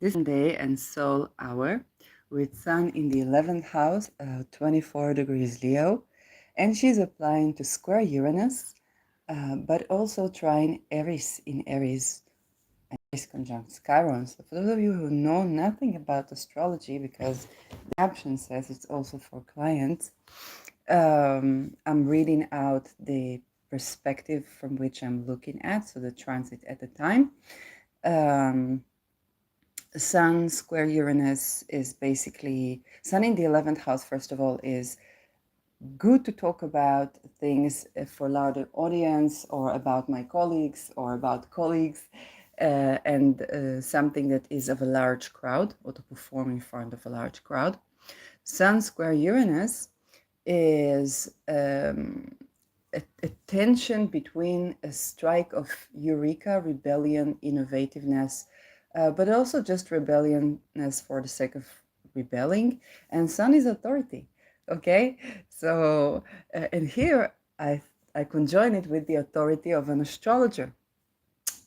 This day and soul hour with Sun in the 11th house, 24 degrees Leo, and she's applying to square Uranus, but also trine Aries in Aries, and Aries conjunct Chiron. So for those of you who know nothing about astrology, because the caption says it's also for clients, I'm reading out the perspective from which I'm looking at, so the transit at the time. Sun square Uranus is basically Sun in the 11th house. First of all, is good to talk about things for larger audience, or about my colleagues, or about colleagues, and something that is of a large crowd, or to perform in front of a large crowd. Sun square Uranus is a tension between a strike of eureka, rebellion, innovativeness, but also just rebelliousness for the sake of rebelling. And Sun is authority. Okay, so and here I conjoin it with the authority of an astrologer.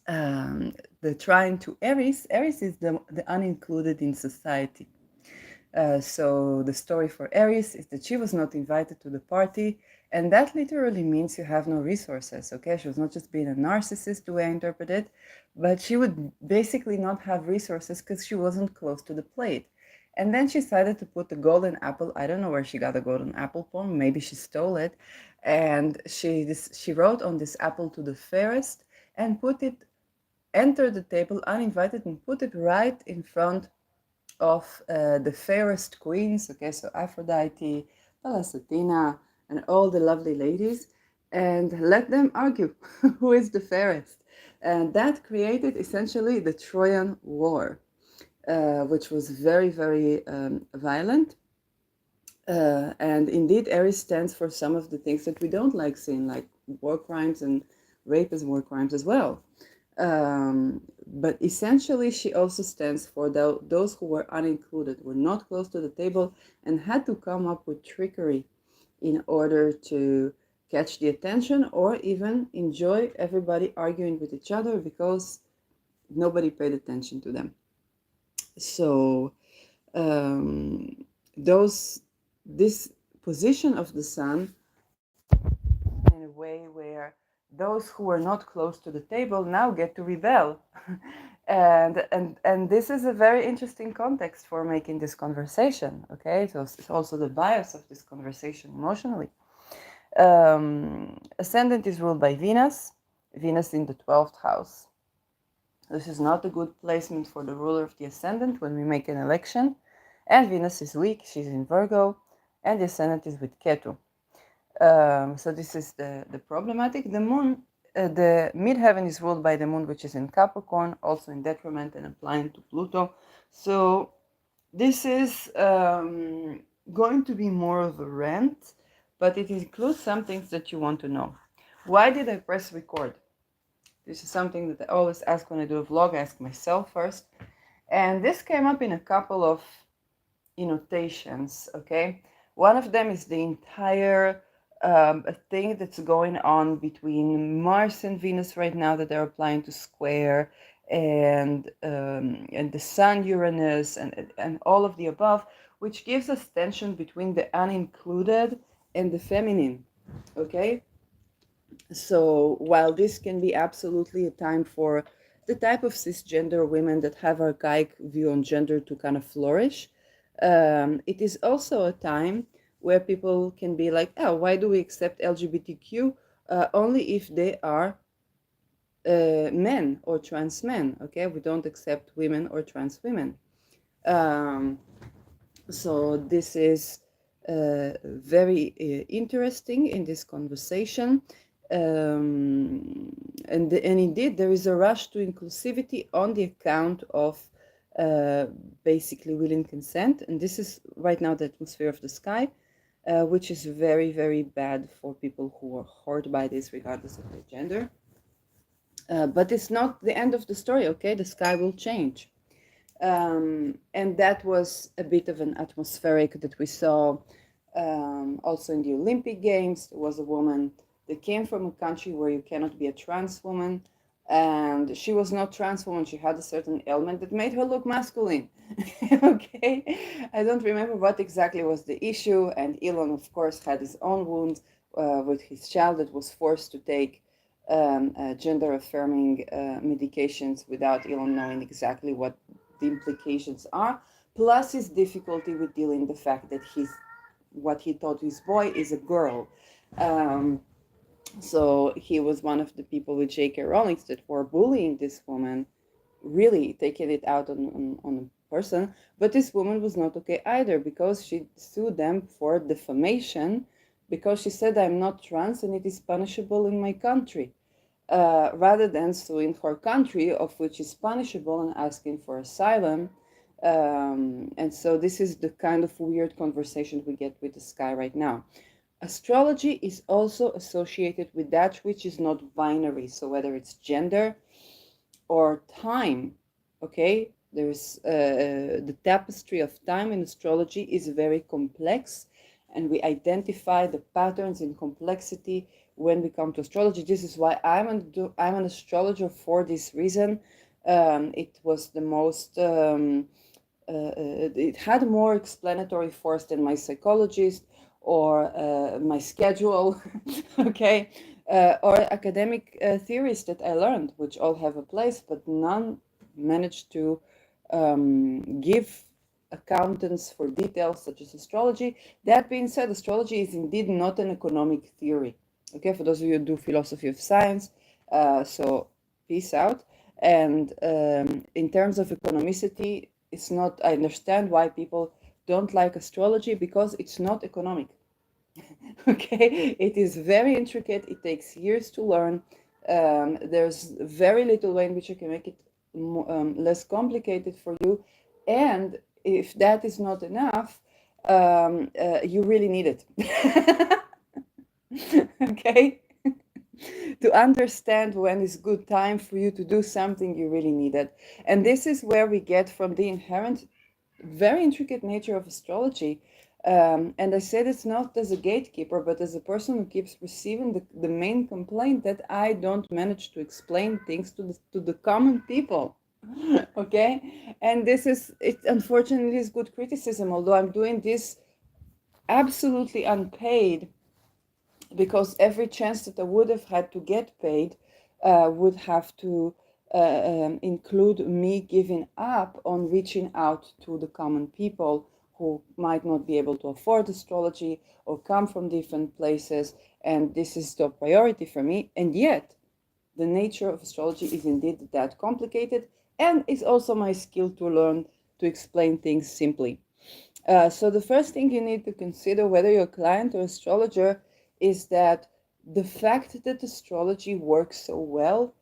The trine to Aries. Aries is the unincluded in society. So the story for Aries is that she was not invited to the party, and that literally means you have no resources. Okay, she was not just being a narcissist, the way I interpret it, but she would basically not have resources because she wasn't close to the plate. And then she decided to put the golden apple. I don't know where she got the golden apple from. Maybe she stole it, and she wrote on this apple to the fairest and put it, entered the table uninvited, and put it right in front of the fairest queens, okay, so Aphrodite, Pallas Athena, and all the lovely ladies, and let them argue who is the fairest. And that created essentially the Trojan War, which was very, very violent. And indeed, Aries stands for some of the things that we don't like seeing, like war crimes and rape as war crimes as well. But essentially, she also stands for those who were unincluded, were not close to the table, and had to come up with trickery in order to catch the attention, or even enjoy everybody arguing with each other because nobody paid attention to them. So this position of the sun in a way where those who were not close to the table now get to rebel. And this is a very interesting context for making this conversation. Okay, so it's also the bias of this conversation emotionally. Ascendant is ruled by Venus in the 12th house. This is not a good placement for the ruler of the ascendant when we make an election. And Venus is weak, she's in Virgo, and the ascendant is with Ketu. So this is the problematic. The moon, the midheaven is ruled by the moon, which is in Capricorn, also in detriment and applying to Pluto. So this is going to be more of a rant, but it includes some things that you want to know. Why did I press record? This is something that I always ask when I do a vlog. I ask myself first. And this came up in a couple of annotations, okay? One of them is the entire thing that's going on between Mars and Venus right now that they're applying to square, and the Sun, Uranus, and all of the above, which gives us tension between the unincluded and the feminine, okay? So while this can be absolutely a time for the type of cisgender women that have archaic view on gender to kind of flourish, it is also a time where people can be like, oh, why do we accept LGBTQ only if they are men or trans men? Okay, we don't accept women or trans women. So this is very interesting in this conversation. And indeed, there is a rush to inclusivity on the account of basically will and consent. And this is right now the atmosphere of the sky, which is very, very bad for people who are hurt by this, regardless of their gender. But it's not the end of the story, okay? The sky will change. And that was a bit of an atmospheric that we saw also in the Olympic Games. There was a woman that came from a country where you cannot be a trans woman, and she was not trans woman. She had a certain ailment that made her look masculine. Okay, I don't remember what exactly was the issue, and Elon, of course, had his own wounds with his child that was forced to take gender affirming medications without Elon knowing exactly what the implications are, plus his difficulty with dealing the fact that he's what he thought his boy is a girl. Um, so he was one of the people with J.K. Rowling that were bullying this woman, really taking it out on a person. But this woman was not okay either, because she sued them for defamation, because she said, I'm not trans and it is punishable in my country, rather than suing her country, of which is punishable, and asking for asylum. And so this is the kind of weird conversation we get with the sky right now. Astrology is also associated with that which is not binary. So whether it's gender or time, okay? There's the tapestry of time in astrology is very complex, and we identify the patterns in complexity when we come to astrology. This is why I'm an astrologer for this reason. It was the most it had more explanatory force than my psychologist or my schedule, okay, or academic theories that I learned, which all have a place, but none managed to give accountants for details such as astrology. That being said, astrology is indeed not an economic theory. Okay, for those of you who do philosophy of science, so peace out. And in terms of economicity, it's not, I understand why people don't like astrology, because it's not economic. Okay, it is very intricate, it takes years to learn. There's very little way in which you can make it less complicated for you, and if that is not enough, you really need it. Okay. To understand when is good time for you to do something, you really need it. And this is where we get from the inherent very intricate nature of astrology. And I said it's not as a gatekeeper, but as a person who keeps receiving the main complaint that I don't manage to explain things to the common people. Okay, and this is it. Unfortunately, is good criticism. Although I'm doing this absolutely unpaid, because every chance that I would have had to get paid would have to include me giving up on reaching out to the common people who might not be able to afford astrology or come from different places. And this is the priority for me. And yet, the nature of astrology is indeed that complicated, and it's also my skill to learn to explain things simply. So the first thing you need to consider, whether you're a client or astrologer, is that the fact that astrology works so well,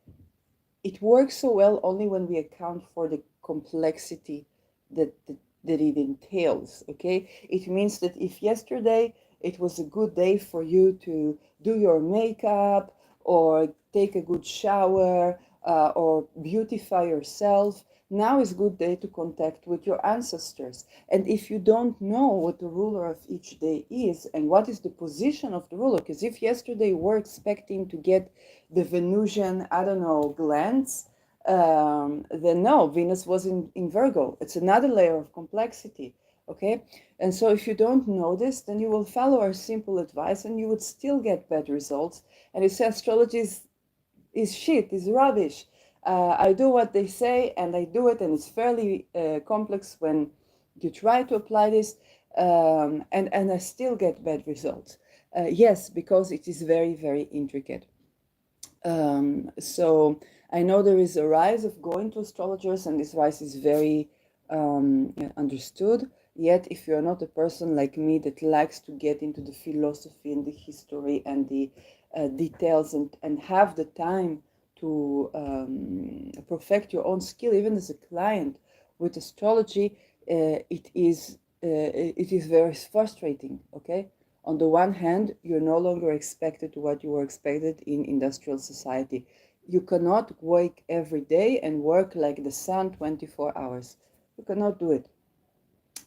it works so well only when we account for the complexity that, that, that it entails, okay? It means that if yesterday it was a good day for you to do your makeup or take a good shower or beautify yourself, now is a good day to contact with your ancestors. And if you don't know what the ruler of each day is and what is the position of the ruler, because if yesterday we're expecting to get the Venusian, I don't know, glands, then no, Venus was in Virgo. It's another layer of complexity, okay? And so if you don't know this, then you will follow our simple advice and you would still get bad results. And you say astrology is shit, is rubbish. I do what they say and I do it, and it's fairly complex when you try to apply this, and I still get bad results. Yes, because it is very, very intricate. So I know there is a rise of going to astrologers, and this rise is very understood. Yet, if you're not a person like me that likes to get into the philosophy and the history and the details and have the time to perfect your own skill, even as a client with astrology, it is very frustrating. Okay, on the one hand, you're no longer expected to what you were expected in industrial society. You cannot wake every day and work like the sun 24 hours. You cannot do it.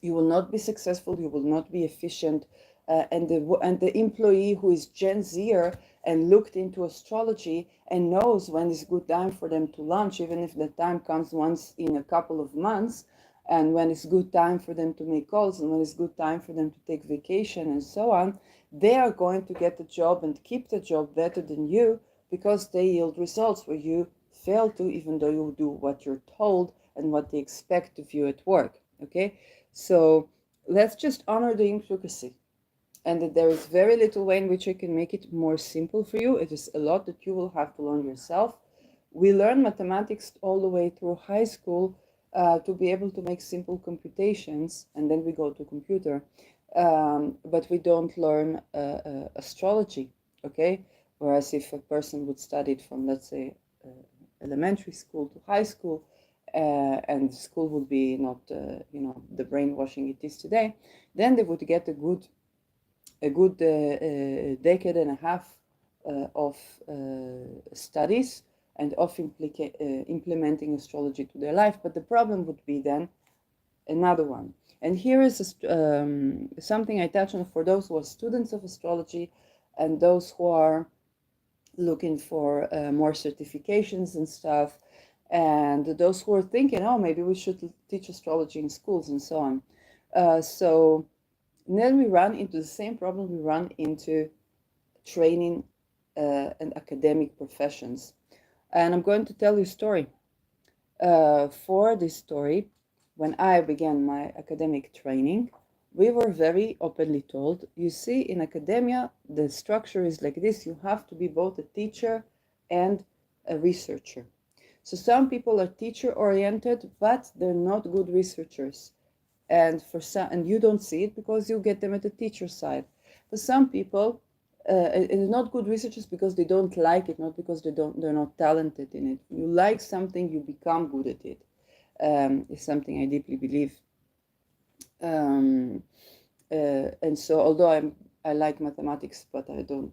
You will not be successful, you will not be efficient, and the employee who is Gen Zer and looked into astrology and knows when is good time for them to launch, even if the time comes once in a couple of months, and when it's good time for them to make calls, and when it's good time for them to take vacation and so on, they are going to get the job and keep the job better than you, because they yield results where you fail to, even though you do what you're told and what they expect of you at work. Okay, so let's just honor the intricacy, and that there is very little way in which I can make it more simple for you. It is a lot that you will have to learn yourself. We learn mathematics all the way through high school to be able to make simple computations, and then we go to computer. But we don't learn astrology, okay? Whereas if a person would study it from, let's say, elementary school to high school, and school would be not, the brainwashing it is today, then they would get a good decade and a half of studies and of implementing astrology to their life. But the problem would be then another one. And here is something I touch on for those who are students of astrology and those who are looking for more certifications and stuff, and those who are thinking, oh, maybe we should teach astrology in schools and so on. So then we run into the same problem we run into training and academic professions. And I'm going to tell you a story. For this story, when I began my academic training, we were very openly told, you see, in academia, the structure is like this. You have to be both a teacher and a researcher. So some people are teacher-oriented, but they're not good researchers. And for some, and you don't see it because you get them at the teacher side. For some people, and not good researchers because they don't like it, not because they're not talented in it. You like something, you become good at it. Is something I deeply believe. And so, although I like mathematics, but I don't,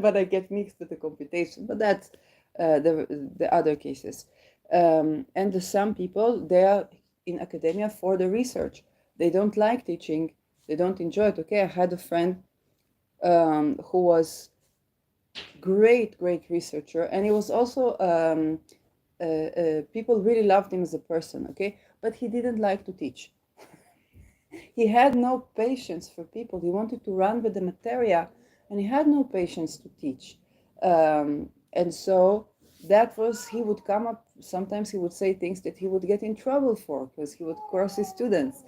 but I get mixed with the computation. But that's the other cases. And some people, they are in academia for the research. They don't like teaching. They don't enjoy it. Okay, I had a friend who was great researcher, and he was also people really loved him as a person. Okay, but he didn't like to teach. He had no patience for people. He wanted to run with the materia, and he had no patience to teach. And so that was, he would come up, sometimes he would say things that he would get in trouble for because he would curse his students.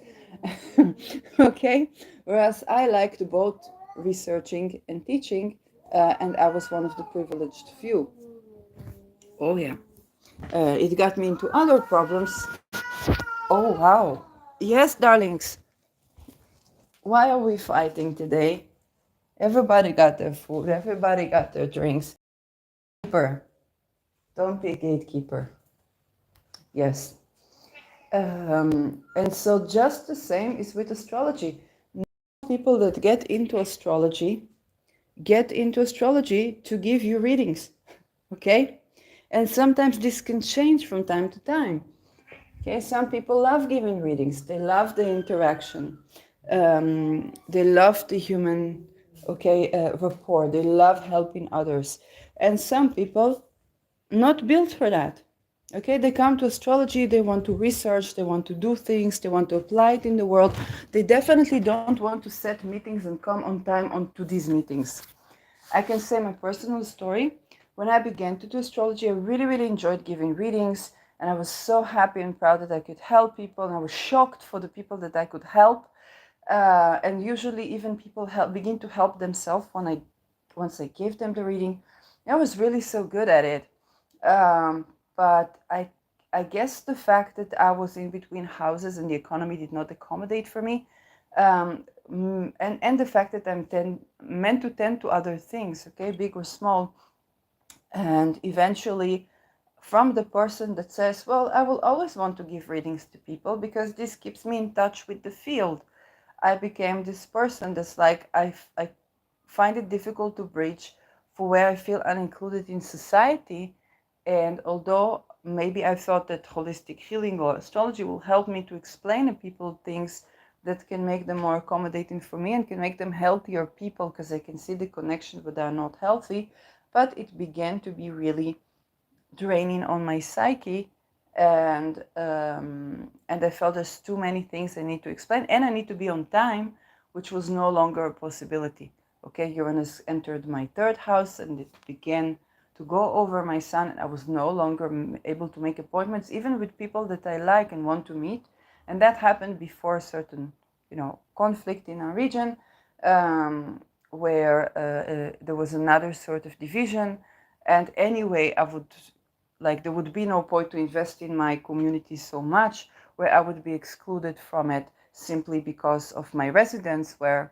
Okay? Whereas I liked both researching and teaching, and I was one of the privileged few. Oh, yeah. It got me into other problems. Oh, wow. Yes, darlings. Why are we fighting today? Everybody got their food. Everybody got their drinks. Gatekeeper. Don't be a gatekeeper. Yes. And so just the same is with astrology. People that get into astrology to give you readings. Okay? And sometimes this can change from time to time. Okay, some people love giving readings. They love the interaction. They love the human, rapport. They love helping others. And some people not built for that. Okay, they come to astrology, they want to research, they want to do things, they want to apply it in the world. They definitely don't want to set meetings and come on time onto these meetings. I can say my personal story. When I began to do astrology, I really enjoyed giving readings, and I was so happy and proud that I could help people, and I was shocked for the people that I could help. And usually even people begin to help themselves once I gave them the reading. I was really so good at it. But I guess the fact that I was in between houses and the economy did not accommodate for me, and the fact that I'm meant to tend to other things, okay, big or small, and eventually from the person that says, well, I will always want to give readings to people because this keeps me in touch with the field, I became this person that's like, I find it difficult to bridge for where I feel unincluded in society. And although maybe I thought that holistic healing or astrology will help me to explain to people things that can make them more accommodating for me and can make them healthier people, because I can see the connection, but they're not healthy. But it began to be really draining on my psyche, and I felt there's too many things I need to explain, and I need to be on time, which was no longer a possibility. Okay, Uranus entered my third house, and it began to go over my sun. I was no longer able to make appointments, even with people that I like and want to meet, and that happened before a certain, conflict in our region, where there was another sort of division. And anyway, there would be no point to invest in my community so much, where I would be excluded from it simply because of my residence, where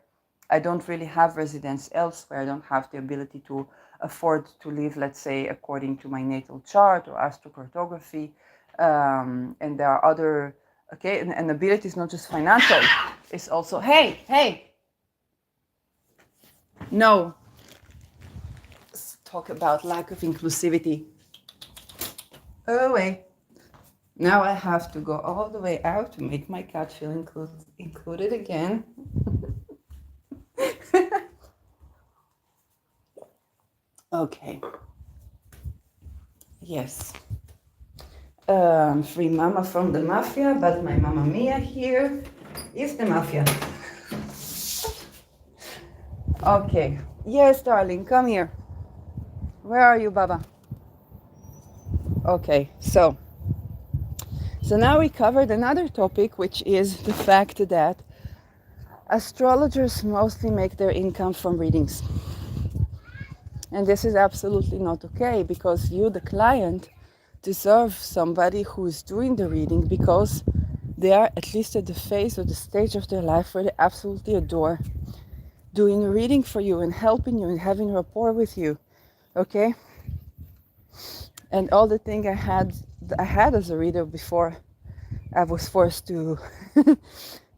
I don't really have residence elsewhere. I don't have the ability to afford to live, let's say, according to my natal chart or astrocartography. And there are other, okay, and ability is not just financial, it's also, hey, no, let's talk about lack of inclusivity. Oh, wait. Now I have to go all the way out to make my cat feel included again. Okay. Yes. Free mama from the mafia, but my Mamma Mia here is the mafia. Okay. Yes, darling, come here. Where are you, Baba? Okay, so now we covered another topic, which is the fact that astrologers mostly make their income from readings. And this is absolutely not okay, because you, the client, deserve somebody who is doing the reading, because they are at least at the phase or the stage of their life where they absolutely adore doing a reading for you and helping you and having rapport with you. Okay? And all the thing I had as a reader before I was forced to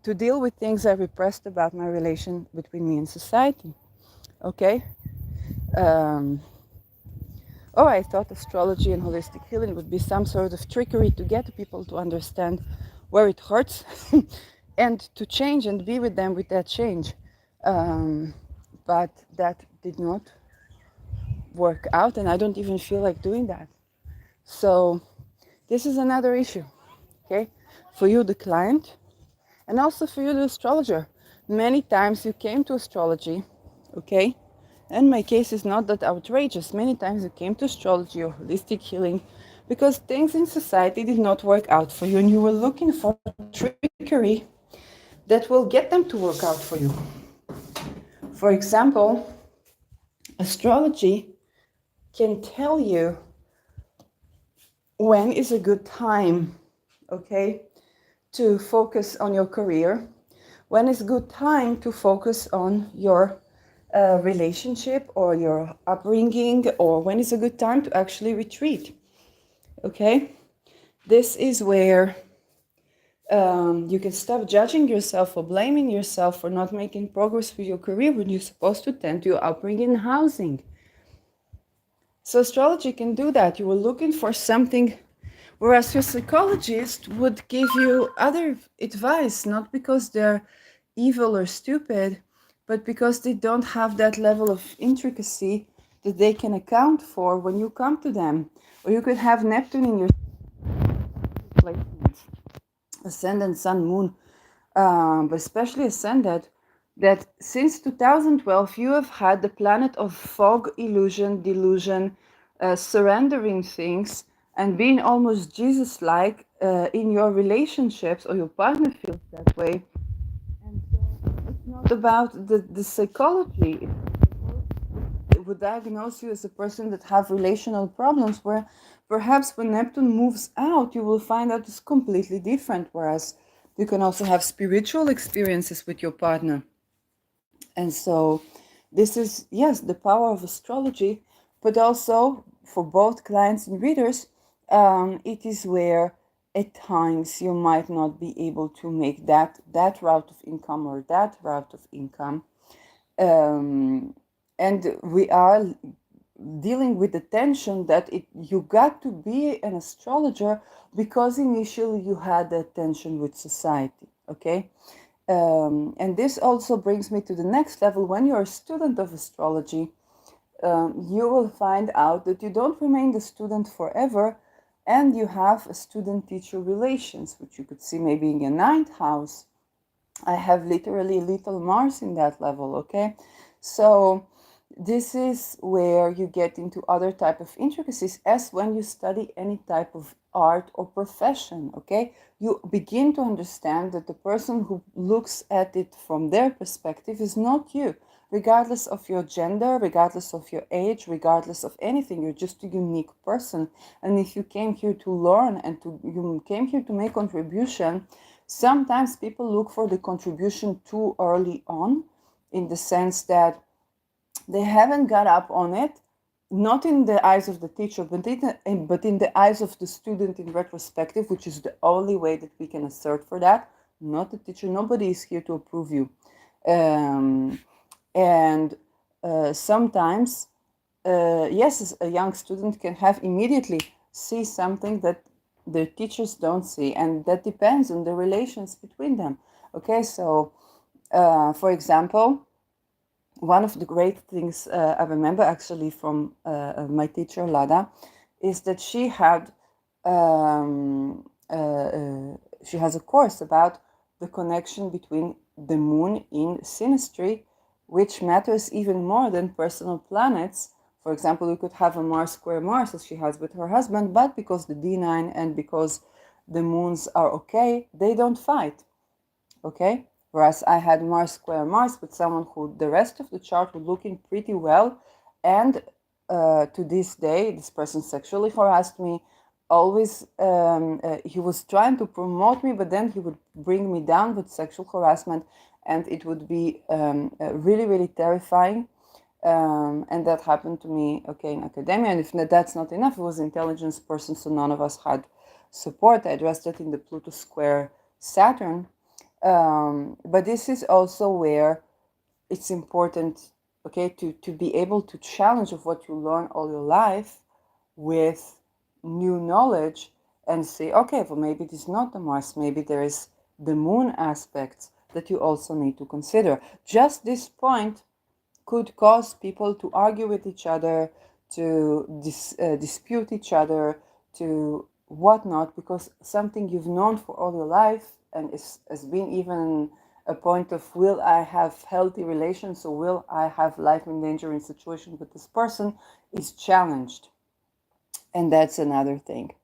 to deal with things I repressed about my relation between me and society. Okay? I thought astrology and holistic healing would be some sort of trickery to get people to understand where it hurts and to change and be with them with that change. But that did not work out, and I don't even feel like doing that. So this is another issue, okay? For you, the client, and also for you, the astrologer. Many times you came to astrology, okay? And my case is not that outrageous. Many times you came to astrology or holistic healing because things in society did not work out for you, and you were looking for trickery that will get them to work out for you. For example, astrology can tell you when is a good time, okay, to focus on your career, when is a good time to focus on your relationship or your upbringing, or when is a good time to actually retreat. Okay, this is where you can stop judging yourself or blaming yourself for not making progress with your career when you're supposed to tend to your upbringing and housing. So astrology can do that. You were looking for something, whereas your psychologist would give you other advice, not because they're evil or stupid, but because they don't have that level of intricacy that they can account for when you come to them. Or you could have Neptune in your placements, ascendant, sun, moon, but especially ascendant, that since 2012 you have had the planet of fog, illusion, delusion, surrendering things, and being almost Jesus-like in your relationships, or your partner feels that way. And so it's not about the psychology. It would diagnose you as a person that have relational problems, where perhaps when Neptune moves out, you will find out it's completely different, whereas you can also have spiritual experiences with your partner. And so this is, yes, the power of astrology, but also for both clients and readers, it is where at times you might not be able to make that route of income or that route of income. And we are dealing with the tension that you got to be an astrologer because initially you had that tension with society, okay? And this also brings me to the next level. When you're a student of astrology, you will find out that you don't remain the student forever, and you have a student-teacher relations, which you could see maybe in your ninth house. I have literally little Mars in that level, okay? So this is where you get into other type of intricacies, as when you study any type of art or profession, okay? You begin to understand that the person who looks at it from their perspective is not you, regardless of your gender, regardless of your age, regardless of anything. You're just a unique person. And if you came here to learn and you came here to make contribution, sometimes people look for the contribution too early on, in the sense that they haven't got up on it, not in the eyes of the teacher, but in the eyes of the student in retrospective, which is the only way that we can assert for that, not the teacher. Nobody is here to approve you. Um, and sometimes, yes, a young student can have immediately see something that the teachers don't see, and that depends on the relations between them. Okay, so for example, one of the great things I remember actually from my teacher Lada is that um, she has a course about the connection between the moon in synastry, which matters even more than personal planets. For example, you could have a Mars square Mars, as she has with her husband, but because the D9 and because the moons are okay, they don't fight. Okay, whereas I had Mars square Mars with someone who the rest of the chart was looking pretty well, and to this day this person sexually harassed me. Always he was trying to promote me, but then he would bring me down with sexual harassment, and it would be really, really terrifying. And that happened to me, okay, in academia. And if that's not enough, it was an intelligence person, so none of us had support. I addressed it in the Pluto square Saturn. But this is also where it's important, okay, to be able to challenge of what you learn all your life with new knowledge, and say, okay, well, maybe it is not the Mars, maybe there is the moon aspects that you also need to consider. Just this point could cause people to argue with each other, to dispute each other, to whatnot, because something you've known for all your life and has been even a point of, will I have healthy relations, or will I have life endangering situation with this person, is challenged. And that's another thing.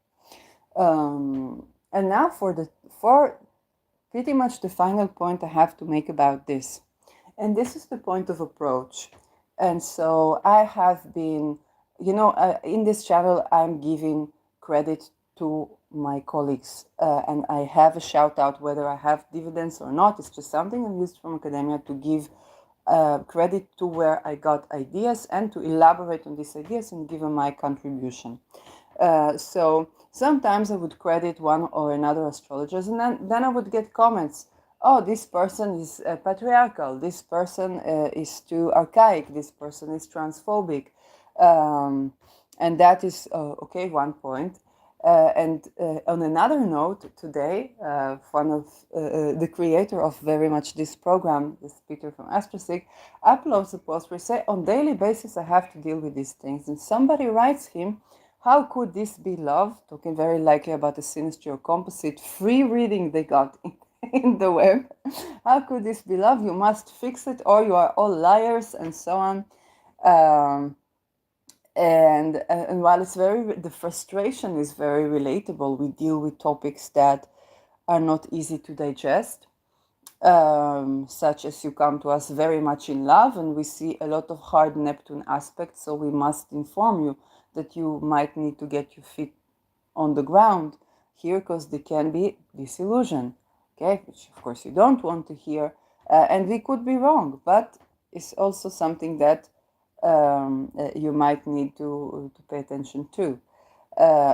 And now for pretty much the final point I have to make about this. And this is the point of approach. And so I have been, in this channel, I'm giving credit to my colleagues. And I have a shout out whether I have dividends or not. It's just something I used from academia to give credit to where I got ideas, and to elaborate on these ideas and give them my contribution. So sometimes I would credit one or another astrologers, and then I would get comments. Oh, this person is patriarchal. This person is too archaic. This person is transphobic. And that is, okay, one point. And on another note, today, one of the creator of very much this program, this Peter from Astrosig, uploads a post where he say, on daily basis, I have to deal with these things. And somebody writes him, how could this be love? Talking very likely about the synastry or composite free reading they got in the web. How could this be love? You must fix it, or you are all liars, and so on. Um, and while the frustration is very relatable, we deal with topics that are not easy to digest, such as you come to us very much in love, and we see a lot of hard Neptune aspects, so we must inform you that you might need to get your feet on the ground here, because there can be disillusion, okay, which of course you don't want to hear, and we could be wrong, but it's also something that you might need to pay attention to.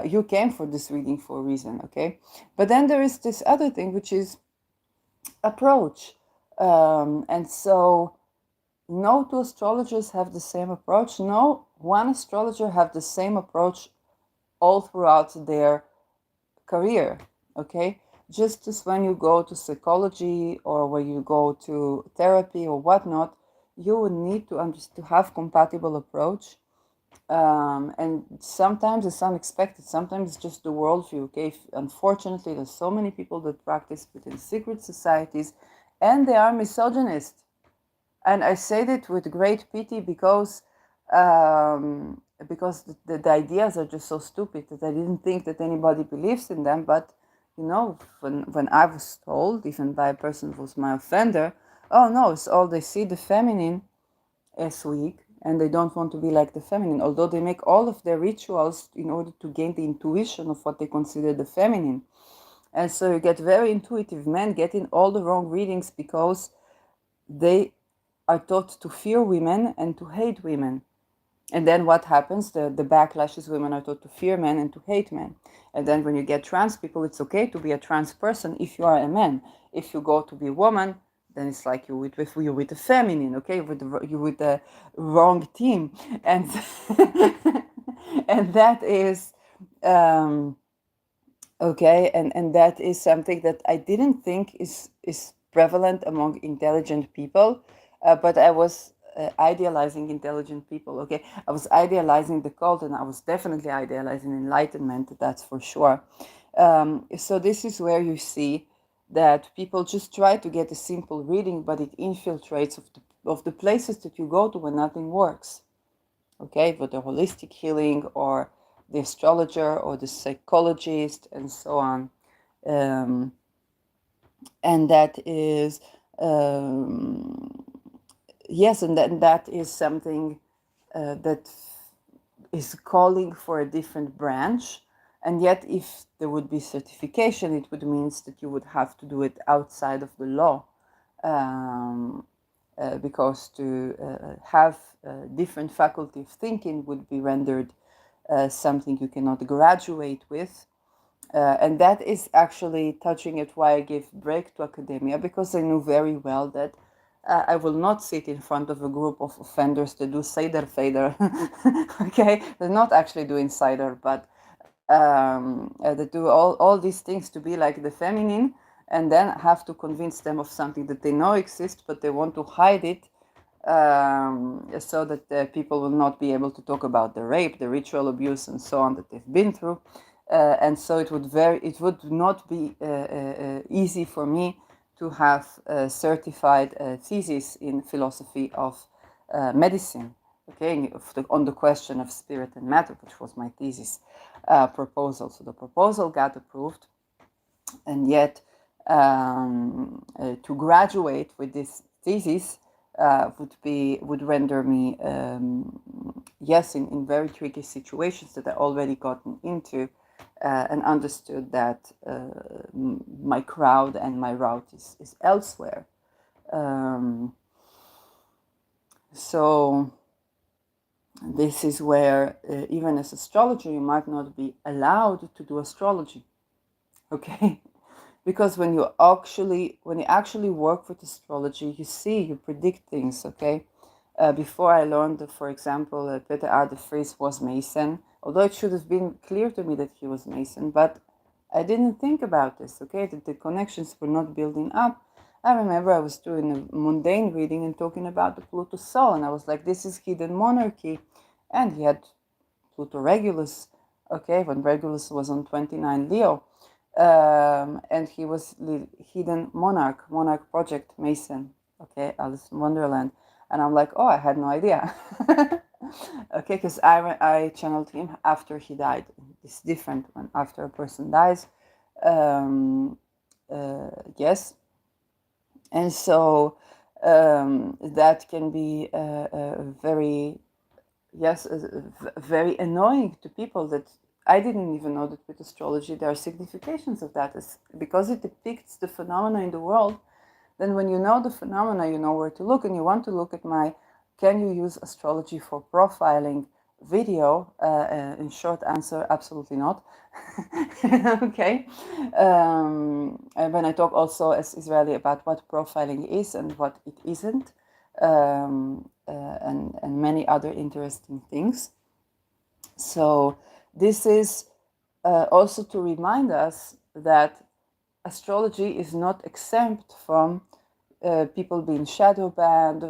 You came for this reading for a reason, okay? But then there is this other thing, which is approach. And so no two astrologers have the same approach. No one astrologer have the same approach all throughout their career, okay? just as when you go to psychology or when you go to therapy or whatnot, you would need to have compatible approach. And sometimes it's unexpected. Sometimes it's just the worldview. Okay, unfortunately, there's so many people that practice within secret societies, and they are misogynist. And I say that with great pity um, because the ideas are just so stupid that I didn't think that anybody believes in them. But when I was told, even by a person who was my offender, oh no, it's all they see the feminine as weak, and they don't want to be like the feminine, although they make all of their rituals in order to gain the intuition of what they consider the feminine. And so you get very intuitive men getting all the wrong readings because they are taught to fear women and to hate women. And then what happens? The backlash is women are taught to fear men and to hate men. And then when you get trans people, it's okay to be a trans person if you are a man. If you go to be a woman, then it's like you're with the feminine, okay? You're with the wrong team. And and that is okay, and that is something that I didn't think is prevalent among intelligent people, but I was idealizing intelligent people. Okay, I was idealizing the cult, and I was definitely idealizing enlightenment. That's for sure. So this is where you see that people just try to get a simple reading, but it infiltrates of the places that you go to when nothing works. Okay, with the holistic healing or the astrologer or the psychologist and so on. Um, and that is, um, yes, and that is something that is calling for a different branch. And yet, if there would be certification, it would mean that you would have to do it outside of the law. Um, because to have a different faculty of thinking would be rendered something you cannot graduate with. And that is actually touching at why I gave break to academia, because I knew very well that I will not sit in front of a group of offenders that do Seder Fader. Okay, they're not actually doing Seder, but they do all these things to be like the feminine, and then have to convince them of something that they know exists, but they want to hide it, so that people will not be able to talk about the rape, the ritual abuse, and so on that they've been through. And so it would not be easy for me to have a certified thesis in philosophy of medicine. Okay, on the question of spirit and matter, which was my thesis proposal. So the proposal got approved, and yet to graduate with this thesis would render me yes, in very tricky situations that I already gotten into, and understood that my crowd and my route is elsewhere. So this is where even as astrologer you might not be allowed to do astrology. Okay. Because when you actually work with astrology, you predict things. Okay, before I learned that, for example, Peter R. de Vries was Mason, although it should have been clear to me that he was Mason, but I didn't think about this. Okay, that the connections were not building up. I remember I was doing a mundane reading and talking about the Pluto Sol, and I was like, "This is hidden monarchy," and he had Pluto Regulus. Okay, when Regulus was on 29 Leo. And he was hidden monarch project Mason. Okay, Alice in Wonderland, and I'm like, oh, I had no idea. Okay, because I channeled him after he died. It's different when after a person dies. Yes, and so that can be very, yes, very annoying to people that I didn't even know that with astrology there are significations of that. It's because it depicts the phenomena in the world. Then when you know the phenomena, you know where to look, and you want to look at my "Can you use astrology for profiling" video. In short answer, absolutely not. Okay. And when I talk also as Israeli about what profiling is and what it isn't, and many other interesting things. So this is also to remind us that astrology is not exempt from people being shadow banned,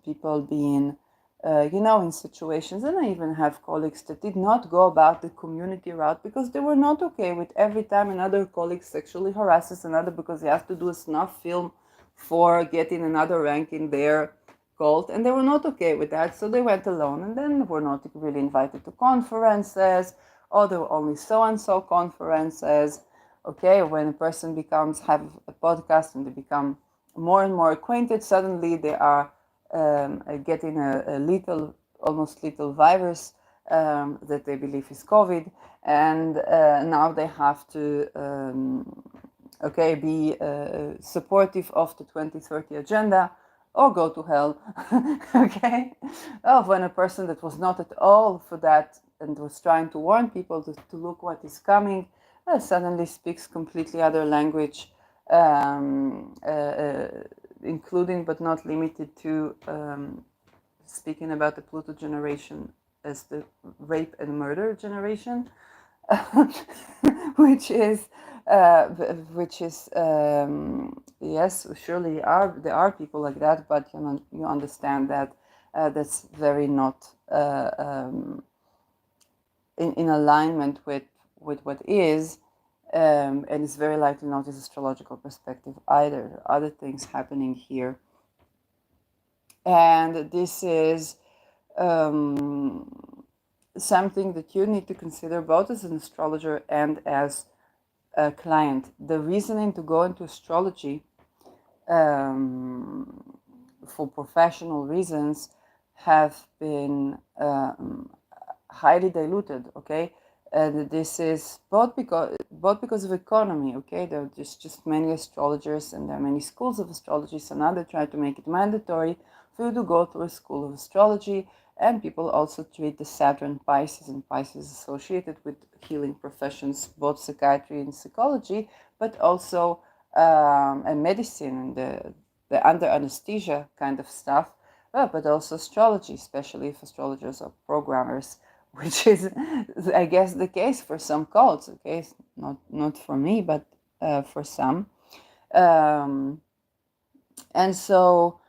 people being, in situations. And I even have colleagues that did not go about the community route because they were not okay with every time another colleague sexually harasses another because he has to do a snuff film for getting another rank in their cult. And they were not okay with that. So they went alone and then were not really invited to conferences, or there were only so and so conferences. Okay, when a person have a podcast and they become more and more acquainted, suddenly they are getting a little, almost little virus that they believe is COVID, and now they have to be supportive of the 2030 agenda or go to hell. Okay, when a person that was not at all for that and was trying to warn people to look what is coming suddenly speaks completely other language, including but not limited to speaking about the Pluto generation as the rape and murder generation, which is yes, surely there are people like that, but you understand that that's very not in alignment with what is, and it's very likely not his astrological perspective either. Other things happening here, and this is something that you need to consider both as an astrologer and as a client. The reasoning to go into astrology for professional reasons have been highly diluted. Okay, and this is both because of economy. Okay, there are just many astrologers and there are many schools of astrology. So now they try to make it mandatory for you to go through a school of astrology. And people also treat the Saturn Pisces and Pisces associated with healing professions, both psychiatry and psychology, but also and medicine and the under anesthesia kind of stuff, but also astrology, especially if astrologers are programmers, which is, I guess, the case for some cults. Okay, not for me, but for some. And so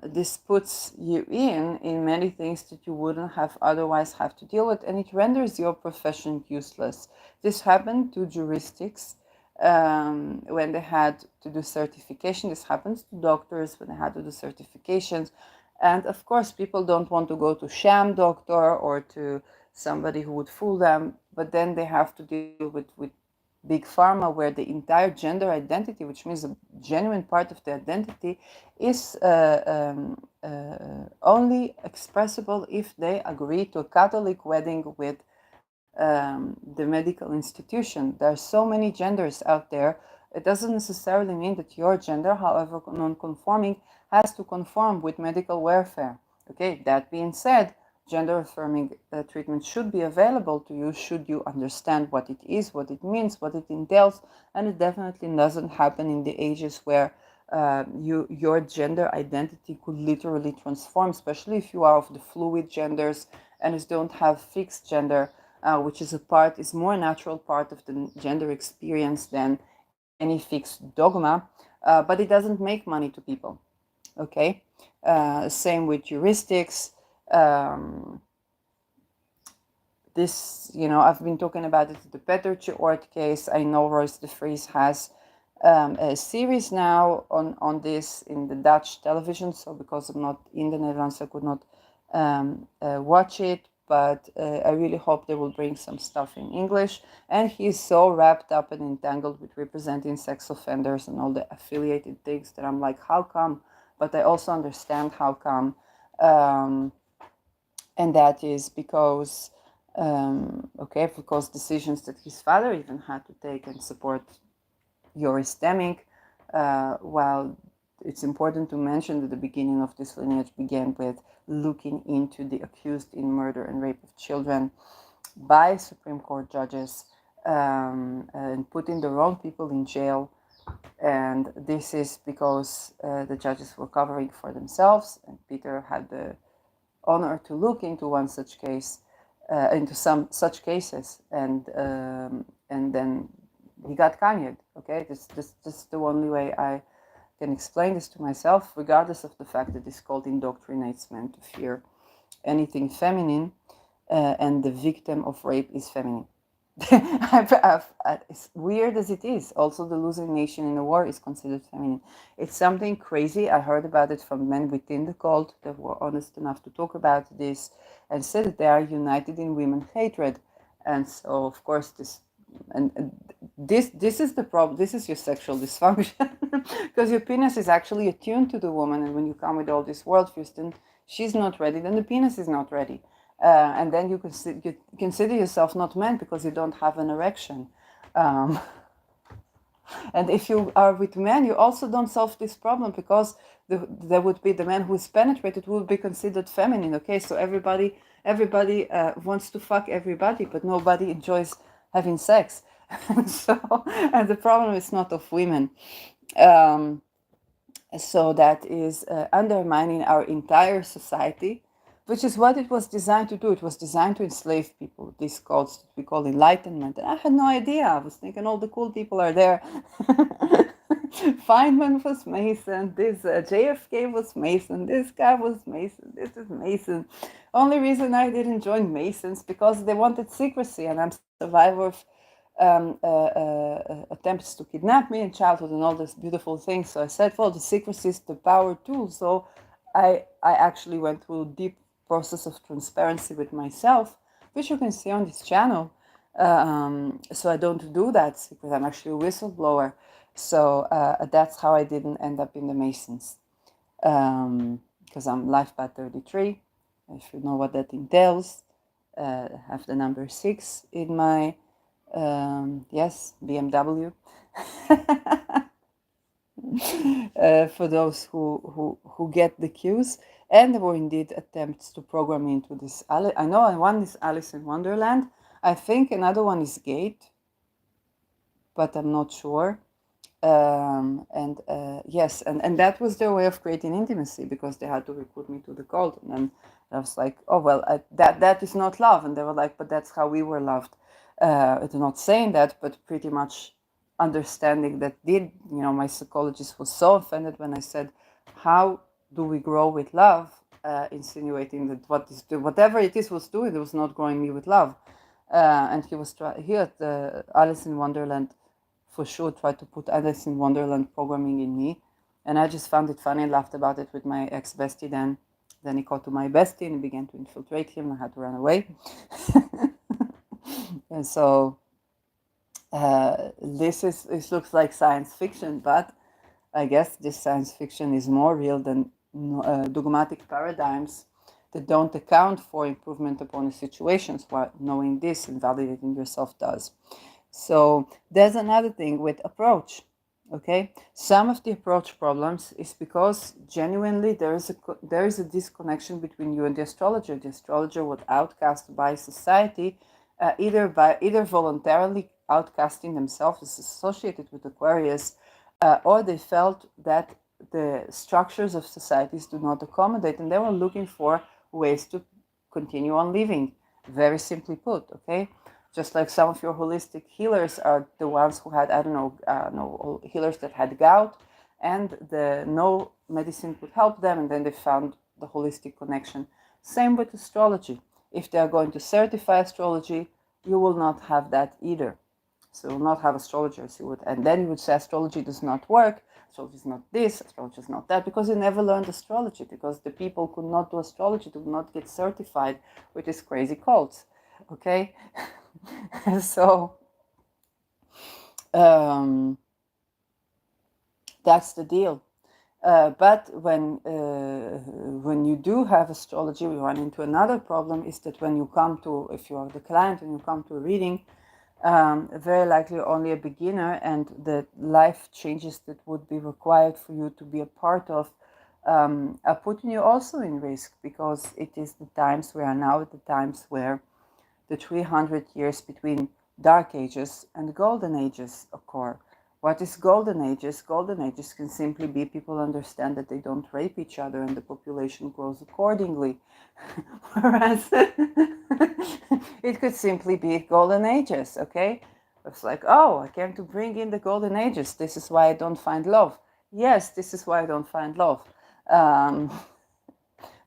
this puts you in many things that you wouldn't have otherwise have to deal with, and it renders your profession useless. This happened to juristics when they had to do certification. This happens to doctors when they had to do certifications. And of course, people don't want to go to sham doctor or to somebody who would fool them, but then they have to deal with big pharma, where the entire gender identity, which means a genuine part of the identity, is only expressible if they agree to a Catholic wedding with the medical institution. There are so many genders out there. It doesn't necessarily mean that your gender, however non-conforming, has to conform with medical welfare. Okay, that being said, gender affirming treatment should be available to you should you understand what it is, what it means, what it entails, and it definitely doesn't happen in the ages where your gender identity could literally transform, especially if you are of the fluid genders and don't have fixed gender, which is more natural part of the gender experience than any fixed dogma, but it doesn't make money to people. Okay, same with heuristics. This, I've been talking about it, the Pettertje Oort case. I know Royce de Vries has a series now on this in the Dutch television. So because I'm not in the Netherlands, I could not watch it. But I really hope they will bring some stuff in English. And he's so wrapped up and entangled with representing sex offenders and all the affiliated things that I'm like, how come? But I also understand how come. And that is because because decisions that his father even had to take and support Joris Demming, while it's important to mention that the beginning of this lineage began with looking into the accused in murder and rape of children by Supreme Court judges and putting the wrong people in jail. And this is because the judges were covering for themselves, and Peter had the honor to look into one such case, into some such cases, and then he got kanyed. Okay, this is the only way I can explain this to myself, regardless of the fact that this cult indoctrinates men to fear anything feminine, and the victim of rape is feminine. As weird as it is, also the losing nation in a war is considered feminine. It's something crazy. I heard about it from men within the cult that were honest enough to talk about this and said that they are united in women hatred. And so, of course, this is the problem. This is your sexual dysfunction because your penis is actually attuned to the woman, and when you come with all this worldviews, then she's not ready, then the penis is not ready. And then you consider yourself not man because you don't have an erection. Um, and if you are with men, you also don't solve this problem because there would be the man who is penetrated would be considered feminine. Okay, so everybody wants to fuck everybody, but nobody enjoys having sex. So, and the problem is not of women. Um, so that is undermining our entire society, which is what it was designed to do. It was designed to enslave people, these cults that we call enlightenment. And I had no idea. I was thinking all the cool people are there. Feynman was Mason, this JFK was Mason, this guy was Mason, this is Mason. Only reason I didn't join Masons because they wanted secrecy, and I'm survivor of attempts to kidnap me in childhood and all these beautiful things. So I said, well, the secrecy is the power tool. So I actually went through a deep process of transparency with myself, which you can see on this channel. So I don't do that because I'm actually a whistleblower. So that's how I didn't end up in the Masons. Because I'm life path 33. If you know what that entails, have the number 6 in my yes, BMW. For those who get the cues. And there were indeed attempts to program me into this. I know one is Alice in Wonderland. I think another one is Gate, but I'm not sure. And yes, and that was their way of creating intimacy because they had to recruit me to the cult. And then I was like, oh, well, that is not love. And they were like, but that's how we were loved. It's not saying that, but pretty much understanding that my psychologist was so offended when I said, how do we grow with love? Insinuating that whatever it is was doing, it was not growing me with love. And he was here at the Alice in Wonderland for sure tried to put Alice in Wonderland programming in me. And I just found it funny and laughed about it with my ex-bestie then. Then he called to my bestie and began to infiltrate him. I had to run away. And so this looks like science fiction, but I guess this science fiction is more real than dogmatic paradigms that don't account for improvement upon the situations, while knowing this and validating yourself does. So there's another thing with approach. Okay, some of the approach problems is because genuinely there is a disconnection between you and the astrologer. The astrologer was outcast by society, either voluntarily outcasting themselves as associated with Aquarius, or they felt that the structures of societies do not accommodate, and they were looking for ways to continue on living. Very simply put, okay. Just like some of your holistic healers are the ones who had, no healers that had gout, and no medicine could help them, and then they found the holistic connection. Same with astrology. If they are going to certify astrology, you will not have that either. So you will not have astrologers. And then you would say astrology does not work, astrology is not this, astrology is not that, because you never learned astrology, because the people could not do astrology, could not get certified with these crazy cults. Okay? So that's the deal. But when you do have astrology, we run into another problem, is that when you come to, if you are the client and you come to a reading, very likely only a beginner, and the life changes that would be required for you to be a part of are putting you also in risk, because it is the times we are now at the times where the 300 years between Dark Ages and Golden Ages occur. What is Golden Ages? Golden Ages can simply be people understand that they don't rape each other and the population grows accordingly. Whereas it could simply be Golden Ages, okay? It's like, oh, I came to bring in the golden ages. This is why I don't find love. Yes, this is why I don't find love. Um,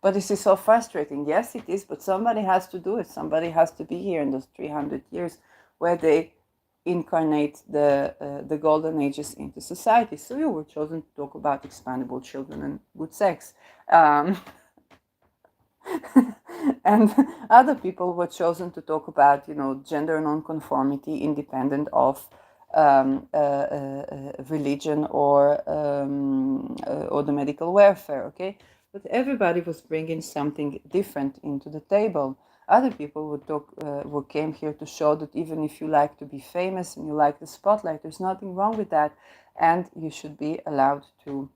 but this is so frustrating. Yes, it is, but somebody has to do it. Somebody has to be here in those 300 years where they incarnate the golden ages into society. So you were chosen to talk about expandable children and good sex. Um, and other people were chosen to talk about, gender nonconformity independent of religion or the medical welfare. Okay, but everybody was bringing something different into the table. Other people would talk, who came here to show that even if you like to be famous and you like the spotlight, there's nothing wrong with that, and you should be allowed to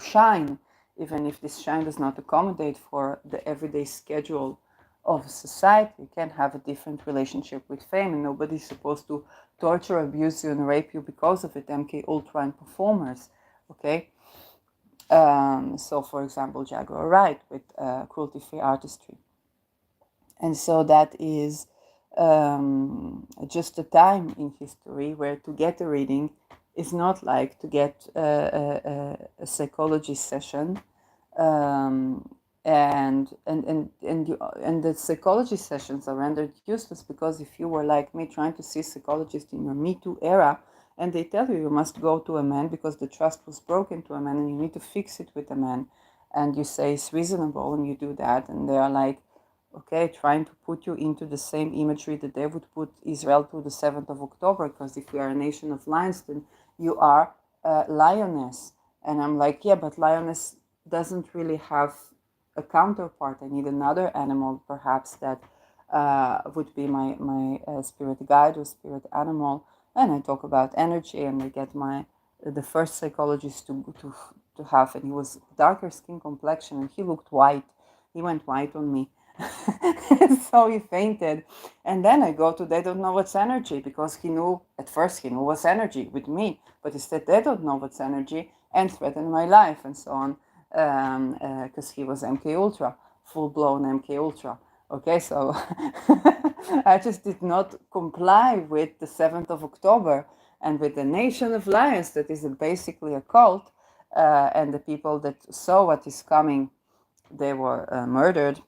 shine, even if this shine does not accommodate for the everyday schedule of society. You can have a different relationship with fame, and nobody's supposed to torture, abuse you, and rape you because of it. MK Ultra and performers, okay. So, for example, Jaguar Wright with cruelty-free artistry, and so that is just a time in history where to get a reading is not like to get a psychology session, um, and the psychology sessions are rendered useless because if you were like me trying to see a psychologist in your Me Too era, and they tell you must go to a man because the trust was broken to a man and you need to fix it with a man, and you say it's reasonable and you do that, and they are like, okay, trying to put you into the same imagery that they would put Israel to the 7th of October, because if we are a nation of lions, then you are a lioness. And I'm like, yeah, but lioness doesn't really have a counterpart. I need another animal, perhaps, that would be my spirit guide or spirit animal. And I talk about energy, and I get the first psychologist to have, and he was darker skin complexion, and he looked white. He went white on me. So he fainted. And then I go to they don't know what's energy, because he knew, at first he knew what's energy with me, but he said they don't know what's energy and threatened my life and so on, because he was MK Ultra, full-blown MK Ultra. Okay, so I just did not comply with the 7th of October and with the Nation of Lions, that is basically a cult, and the people that saw what is coming, they were murdered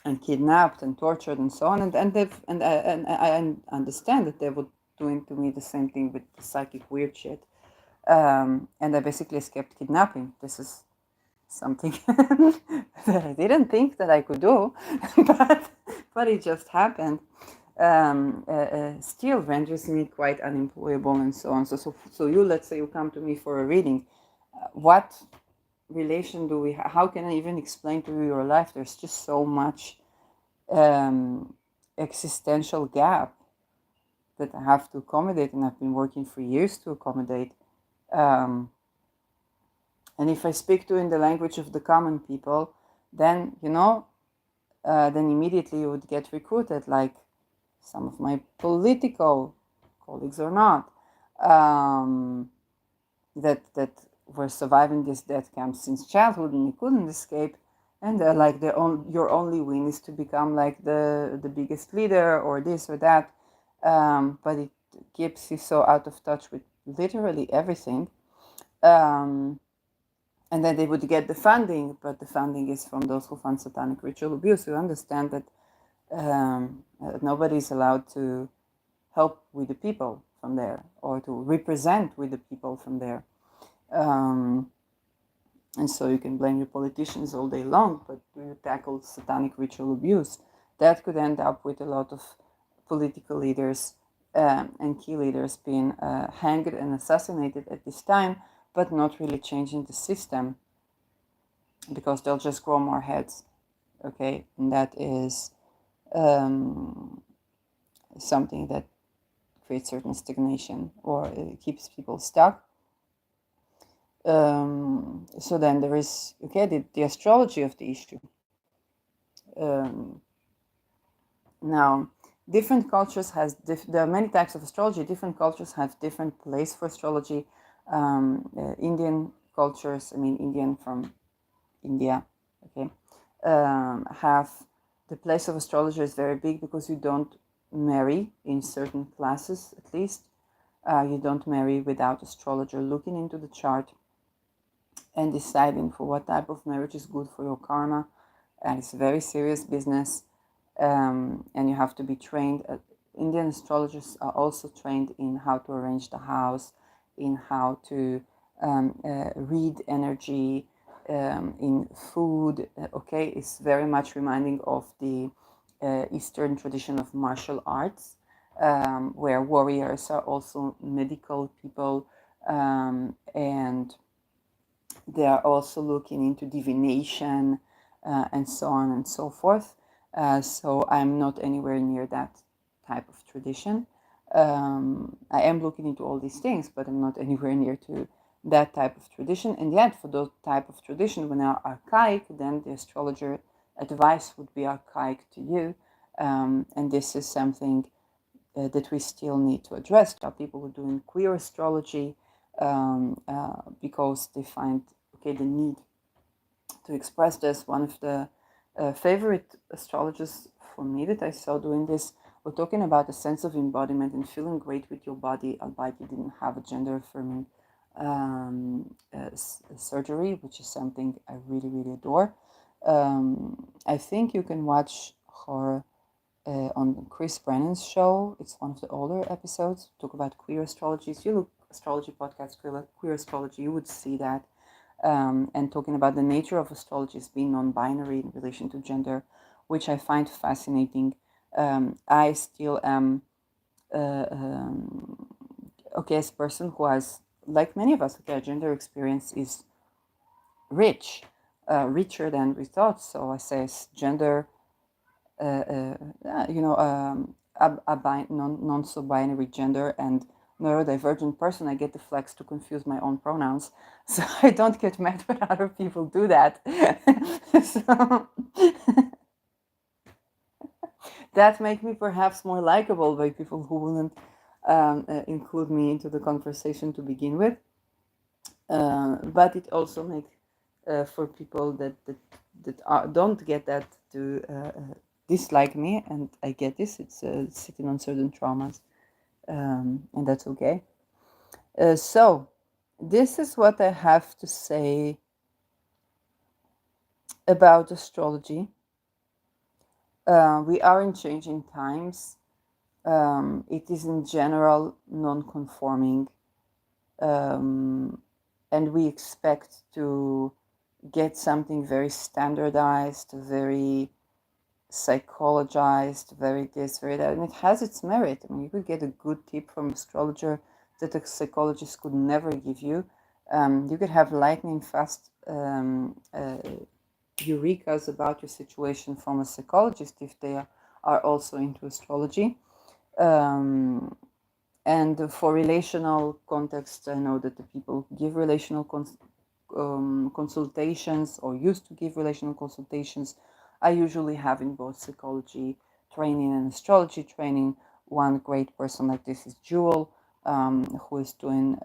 and kidnapped and tortured and so on, and I understand that they would doing to me the same thing with the psychic weird shit, and I basically escaped kidnapping. This is something that I didn't think that I could do, but it just happened. Still renders me quite unemployable and so on. So you, let's say you come to me for a reading, what relation do we have? How can I even explain to you your life? There's just so much existential gap that I have to accommodate, and I've been working for years to accommodate. And if I speak to in the language of the common people, then then immediately you would get recruited, like some of my political colleagues or not, that were surviving these death camps since childhood and they couldn't escape, and they're like, your only win is to become like the biggest leader or this or that, but it keeps you so out of touch with literally everything. And then they would get the funding, but the funding is from those who fund satanic ritual abuse. You understand that nobody is allowed to help with the people from there or to represent with the people from there. And so you can blame your politicians all day long, but you tackle satanic ritual abuse, that could end up with a lot of political leaders and key leaders being hanged and assassinated at this time, but not really changing the system, because they'll just grow more heads. Okay, and that is something that creates certain stagnation or keeps people stuck. So then there is, okay, the astrology of the issue. Now, different cultures there are many types of astrology. Different cultures have different place for astrology. Indian cultures, I mean Indian from India, okay, have the place of astrologer is very big because you don't marry in certain classes, at least. You don't marry without astrologer looking into the chart and deciding for what type of marriage is good for your karma. And it's a very serious business, and you have to be trained. Indian astrologers are also trained in how to arrange the house, in how to read energy, in food. Okay, it's very much reminding of the Eastern tradition of martial arts, where warriors are also medical people, and they are also looking into divination, and so on and so forth. So I'm not anywhere near that type of tradition. I am looking into all these things, but I'm not anywhere near to that type of tradition. And yet, for those type of tradition, when they are archaic, then the astrologer advice would be archaic to you. And this is something that we still need to address. There are people who are doing queer astrology, because they find, okay, the need to express this. One of the favorite astrologers for me that I saw doing this were talking about a sense of embodiment and feeling great with your body, albeit you didn't have a gender affirming surgery, which is something I really, really adore. I think you can watch her on Chris Brennan's show. It's one of the older episodes. Talk about queer astrology. If you look astrology podcast, queer astrology, you would see that. And talking about the nature of astrology as being non-binary in relation to gender, which I find fascinating. I still am, okay, as a person who has, like many of us, okay, gender experience is rich, richer than we thought. So I say gender, non so binary gender and neurodivergent person. I get the flex to confuse my own pronouns, so I don't get mad when other people do that. So that makes me perhaps more likable by people who wouldn't include me into the conversation to begin with. But it also makes for people that don't get that to dislike me, and I get this. It's sitting on certain traumas, and that's okay. So this is what I have to say about astrology. We are in changing times. It is in general non-conforming, and we expect to get something very standardized, very psychologized, very this, very that, and it has its merit. I mean, you could get a good tip from an astrologer that a psychologist could never give you. You could have lightning fast eurekas about your situation from a psychologist if they are also into astrology. And for relational context, I know that the people who give relational consultations or used to give relational consultations are usually having both psychology training and astrology training. One great person like this is Jewel, who is doing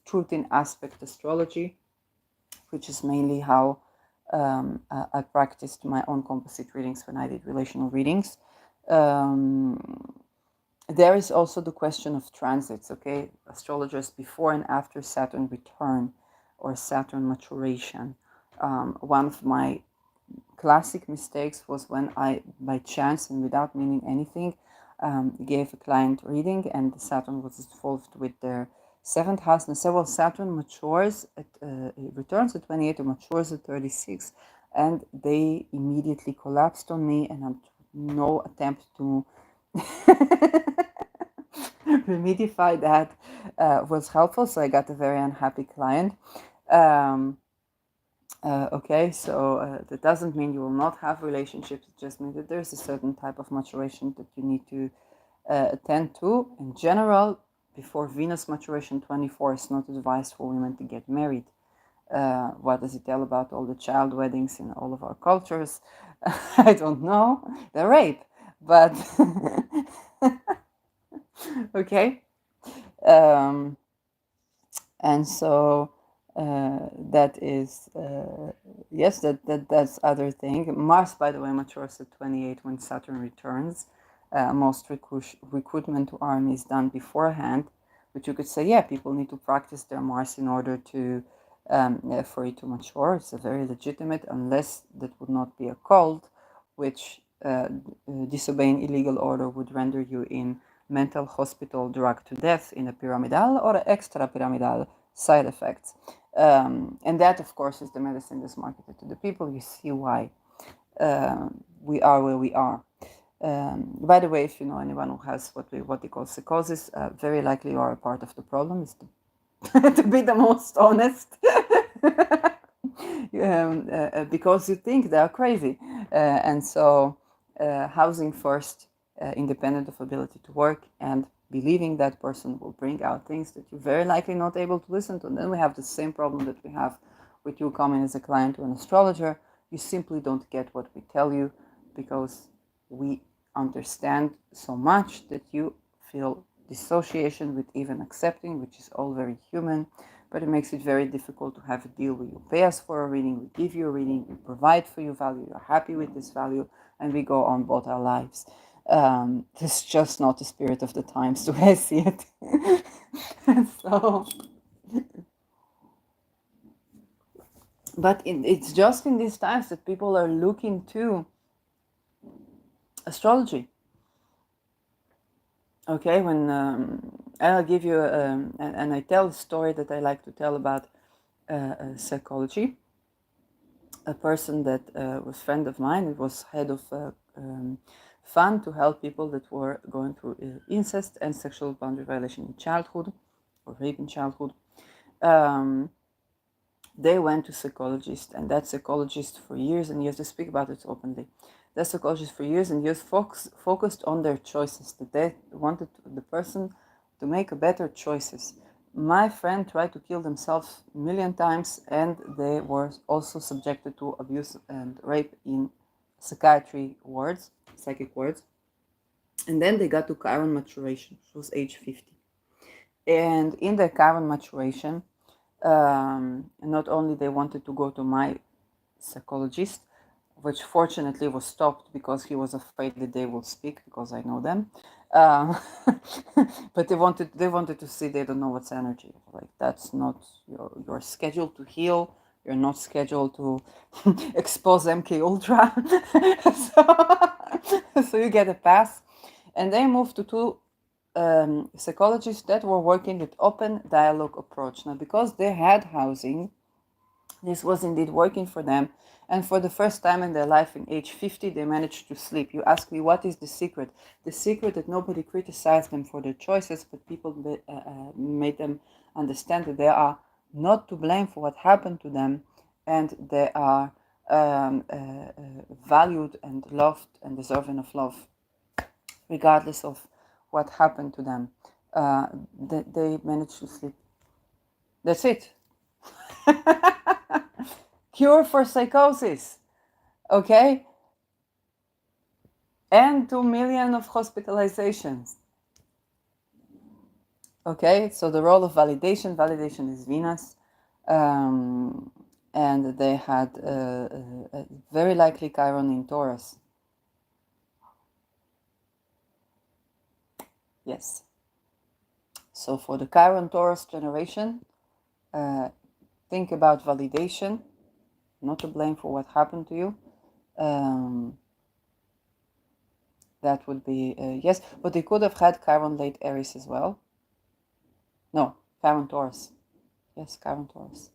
truth in aspect astrology, which is mainly how I practiced my own composite readings when I did relational readings. There is also the question of transits, okay? Astrologers before and after Saturn return or Saturn maturation. One of my classic mistakes was when I, by chance and without meaning anything, gave a client reading and Saturn was involved with their seventh house. And several Saturn matures, it returns at 28 or matures at 36, and they immediately collapsed on me, and no attempt to remedify that was helpful. So I got a very unhappy client. Okay, so that doesn't mean you will not have relationships. It just means that there's a certain type of maturation that you need to attend to. In general, before Venus maturation 24 is not advised for women to get married. What does it tell about all the child weddings in all of our cultures? I don't know. They're rape, but okay. And so That is, yes, that's other thing. Mars, by the way, matures at 28 when Saturn returns. Most recruitment to army is done beforehand, but you could say, yeah, people need to practice their Mars in order to for it to mature. It's a very legitimate, unless that would not be a cult, which disobeying illegal order would render you in mental hospital, drugged to death in a pyramidal or extra pyramidal side effects. And that, of course, is the medicine that's marketed to the people. You see why we are where we are. By the way, if you know anyone who has what they call psychosis, very likely you are a part of the problem. Is to be the most honest, because you think they are crazy, and so housing first, independent of ability to work, and believing that person will bring out things that you're very likely not able to listen to. And then we have the same problem that we have with you coming as a client to an astrologer. You simply don't get what we tell you because we understand so much that you feel dissociation with even accepting, which is all very human, but it makes it very difficult to have a deal where you pay us for a reading, we give you a reading, we provide for you value, you're happy with this value, and we go on both our lives. This is just not the spirit of the times, the way I see it. So, but it's just in these times that people are looking to astrology. Okay, when I'll give you, and I tell a story that I like to tell about psychology. A person that was a friend of mine, it was head of fund to help people that were going through incest and sexual boundary violation in childhood or rape in childhood. They went to psychologist, and that psychologist for years and years, they speak about it openly. That psychologist for years and years focused on their choices, that they wanted the person to make a better choices. My friend tried to kill themselves a million times, and they were also subjected to abuse and rape in psychiatric wards. And then they got to Chiron maturation, which was age 50. And in the Chiron maturation, not only they wanted to go to my psychologist, which fortunately was stopped because he was afraid that they will speak, because I know them. Um, but they wanted to see. They don't know what's energy. Like, that's not you're scheduled to heal. You're not scheduled to expose MK Ultra. So you get a pass, and they moved to two psychologists that were working with open dialogue approach. Now, because they had housing, this was indeed working for them. And for the first time in their life, in age 50, they managed to sleep. You ask me, what is the secret? The secret that nobody criticized them for their choices, but people made them understand that they are not to blame for what happened to them, and they are valued and loved and deserving of love, regardless of what happened to them. They managed to sleep. That's it. Cure for psychosis, okay? And 2 million of hospitalizations. Okay, so the role of validation is Venus. And they had very likely Chiron in Taurus. Yes. So for the Chiron Taurus generation, think about validation, not to blame for what happened to you. That would be, yes, but they could have had Chiron late Aries as well. No, Chiron Taurus. Yes, Chiron Taurus.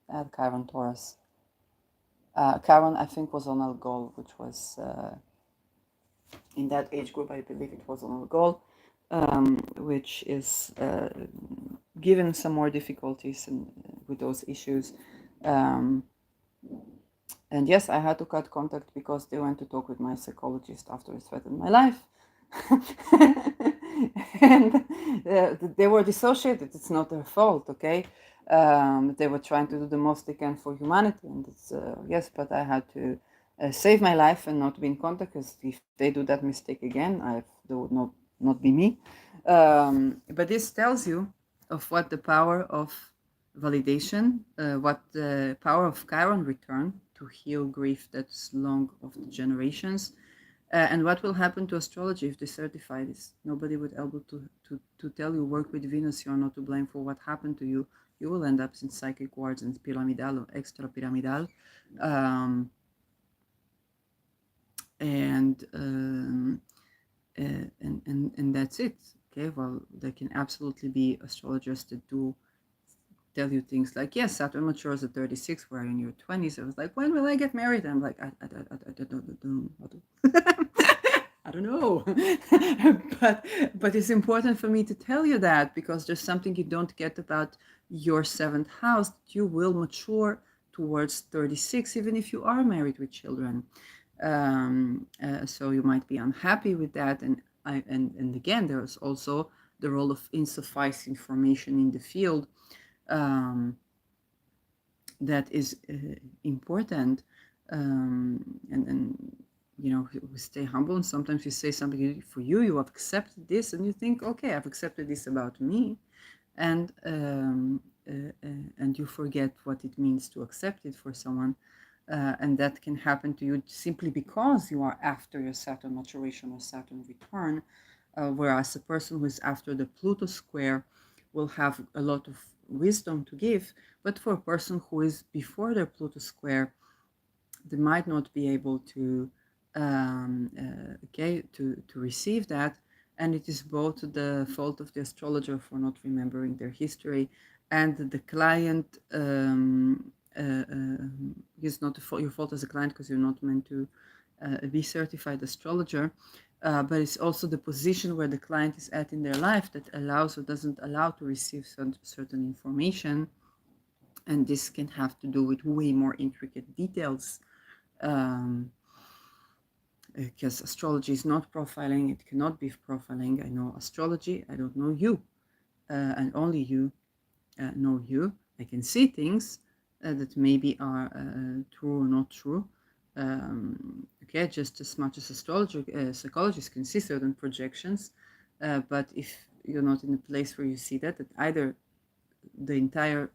I had Chiron Taurus. Chiron, I think, was on Algol, which was, in that age group, I believe it was on Algol, which is given some more difficulties with those issues. And yes, I had to cut contact because they went to talk with my psychologist after it threatened my life. And they were dissociated. It's not their fault, okay? They were trying to do the most they can for humanity, and it's yes, but I had to save my life and not be in contact, because if they do that mistake again, they would not be me. But this tells you of what the power of validation, what the power of Chiron return to heal grief that's long of the generations, and what will happen to astrology if they certify this? Nobody would able to tell you work with Venus, you're not to blame for what happened to you. You will end up in psychic wards and pyramidal or extra pyramidal. Um, and, and that's it. Okay, well, there can absolutely be astrologers that do tell you things like, yes, Saturn matures at 36, we're in your 20s. I was like, when will I get married? I'm like, I don't know. but it's important for me to tell you that because there's something you don't get about your seventh house that you will mature towards 36, even if you are married with children. So you might be unhappy with that. And again, there's also the role of insufficient information in the field um, that is important. And you know, we stay humble, and sometimes you say something for you, you have accepted this, and you think, okay, I've accepted this about me, and and you forget what it means to accept it for someone. And that can happen to you simply because you are after your Saturn maturation or Saturn return, whereas a person who is after the Pluto square will have a lot of wisdom to give. But for a person who is before their Pluto square, they might not be able to to receive that, and it is both the fault of the astrologer for not remembering their history and the client is not your fault as a client because you're not meant to be certified astrologer, but it's also the position where the client is at in their life that allows or doesn't allow to receive certain information, and this can have to do with way more intricate details, because astrology is not profiling. It cannot be profiling. I know astrology, I don't know you, and only you know you. I can see things that maybe are true or not true. Okay, just as much as astrology, psychologists can see certain projections, but if you're not in a place where you see that either the entire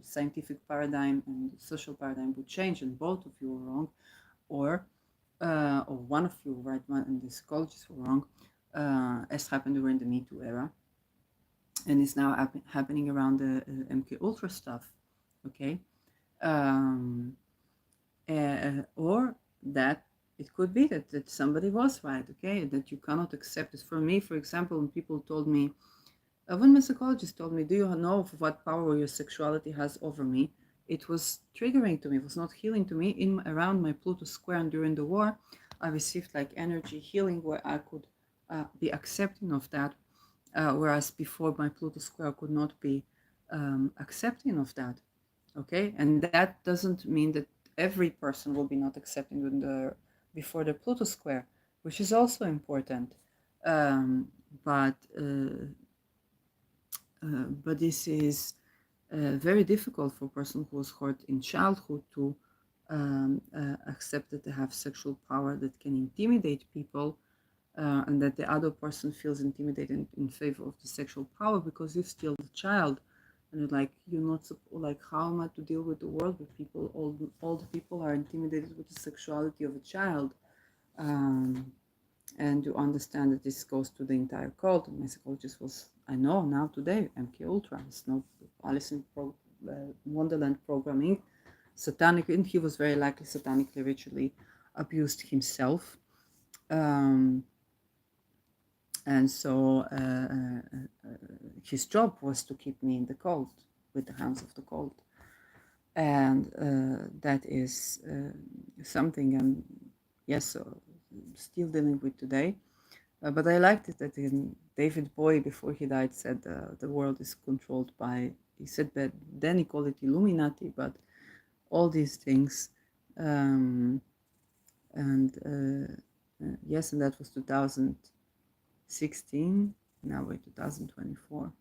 scientific paradigm and social paradigm would change and both of you are wrong, or one of you right one and the psychologists were wrong, as happened during the Me Too era, and it's now happening around the MK Ultra stuff. Okay, um, or that it could be that somebody was right. Okay, that you cannot accept it. For me, for example, when people told me, when my psychologist told me, do you know what power your sexuality has over me? It was triggering to me. It was not healing to me. In around my Pluto square and during the war, I received like energy healing where I could be accepting of that, whereas before my Pluto square could not be accepting of that. Okay, and that doesn't mean that every person will be not accepting when before the Pluto square, which is also important. Um, but uh, but this is very difficult for a person who was hurt in childhood to accept that they have sexual power that can intimidate people, and that the other person feels intimidated in favor of the sexual power because you're still the child. And you're like, you're not like, how am I to deal with the world with people? All the people are intimidated with the sexuality of a child. Um, and to understand that this goes to the entire cult. And my psychologist was, I know now today, MK Ultra, it's not Alice in Wonderland programming, satanic, and he was very likely satanically ritually abused himself. And so his job was to keep me in the cult, with the hands of the cult. And that is something I'm, yes, still dealing with today. But I liked it that David Bowie, before he died, said the world is controlled by, he said that then he called it Illuminati, but all these things. And yes, and that was 2016, now we're 2024.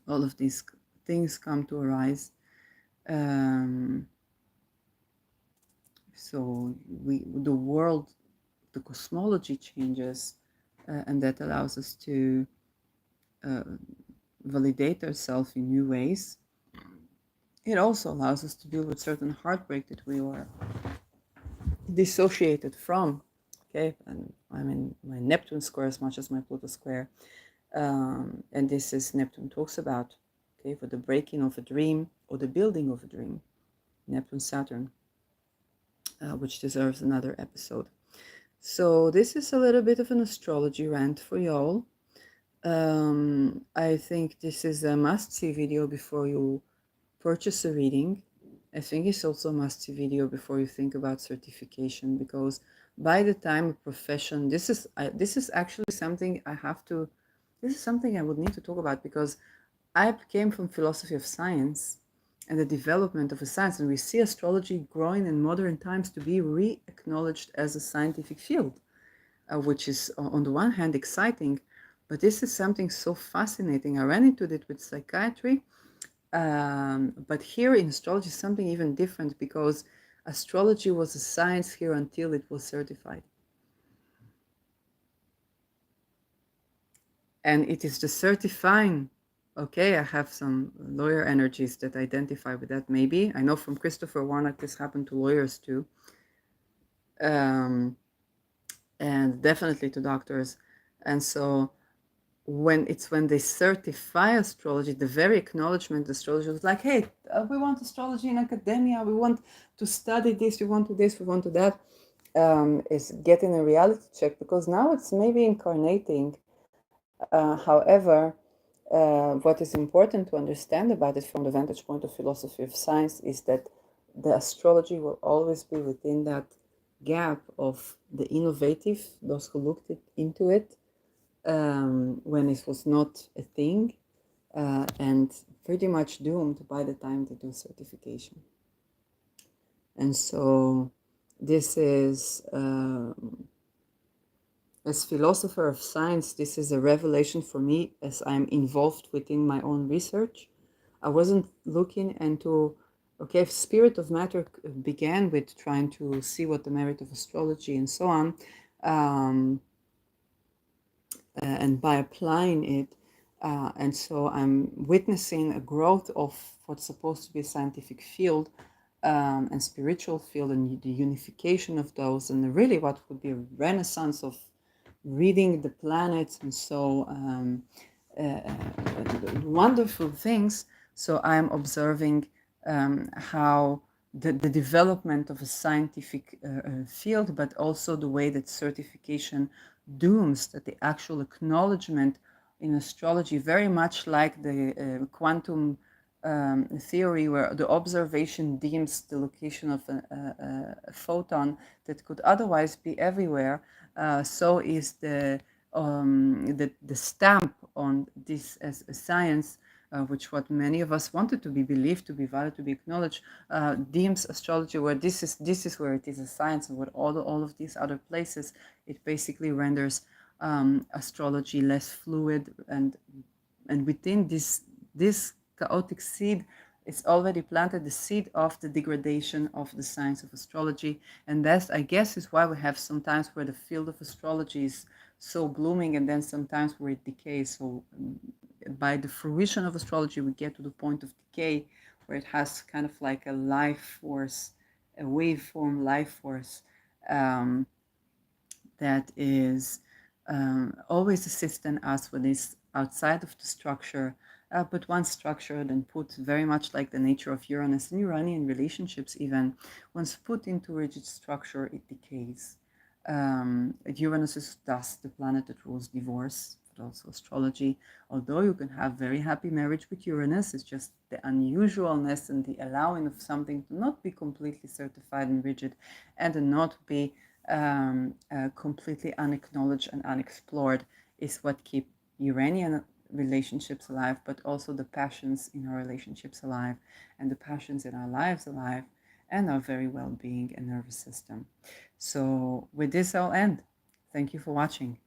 All of these things come to arise. So the world, the cosmology changes, and that allows us to validate ourselves in new ways. It also allows us to deal with certain heartbreak that we were dissociated from. Okay, and I'm in my Neptune square as much as my Pluto square, and this is Neptune talks about, okay, for the breaking of a dream or the building of a dream. Neptune Saturn, which deserves another episode. So this is a little bit of an astrology rant for y'all. I think this is a must-see video before you purchase a reading. I think it's also a must-see video before you think about certification, because by the time a profession, this is actually something I have to, this is something I would need to talk about, because I came from philosophy of science and the development of a science, and we see astrology growing in modern times to be re-acknowledged as a scientific field, which is on the one hand exciting, but this is something so fascinating. I ran into it with psychiatry, but here in astrology, something even different, because astrology was a science here until it was certified. And it is the certifying. Okay, I have some lawyer energies that identify with that, maybe. I know from Christopher Warnock this happened to lawyers too, um, and definitely to doctors. And so when they certify astrology, the very acknowledgement astrology was like, hey, we want astrology in academia, we want to study this, we want to this, we want to that, is getting a reality check, because now it's maybe incarnating. However, what is important to understand about it from the vantage point of philosophy of science is that the astrology will always be within that gap of the innovative, those who looked into it when it was not a thing, and pretty much doomed by the time they do certification. And so this is, as philosopher of science, this is a revelation for me as I'm involved within my own research. I wasn't looking into, okay, spirit of matter began with trying to see what the merit of astrology and so on. And by applying it. And so I'm witnessing a growth of what's supposed to be a scientific field and spiritual field, and the unification of those, and really what would be a renaissance of reading the planets, and so wonderful things. So I'm observing how the development of a scientific field, but also the way that certification dooms, that the actual acknowledgement in astrology, very much like the quantum theory, where the observation deems the location of a photon that could otherwise be everywhere, so is the stamp on this as a science, which what many of us wanted to be believed, to be valid, to be acknowledged, deems astrology where this is where it is a science, and with all of these other places, it basically renders astrology less fluid, and within this chaotic seed is already planted the seed of the degradation of the science of astrology. And that, I guess, is why we have sometimes where the field of astrology is so blooming, and then sometimes where it decays. So by the fruition of astrology, we get to the point of decay, where it has kind of like a life force, a waveform life force, um, that is always assisting us when it's outside of the structure, but once structured and put, very much like the nature of Uranus and Uranian relationships, even once put into rigid structure, it decays. Uranus is thus the planet that rules divorce, but also astrology. Although you can have very happy marriage with Uranus, it's just the unusualness and the allowing of something to not be completely certified and rigid, and to not be completely unacknowledged and unexplored, is what keep Uranian relationships alive, but also the passions in our relationships alive, and the passions in our lives alive, and our very well-being and nervous system. So with this, I'll end. Thank you for watching.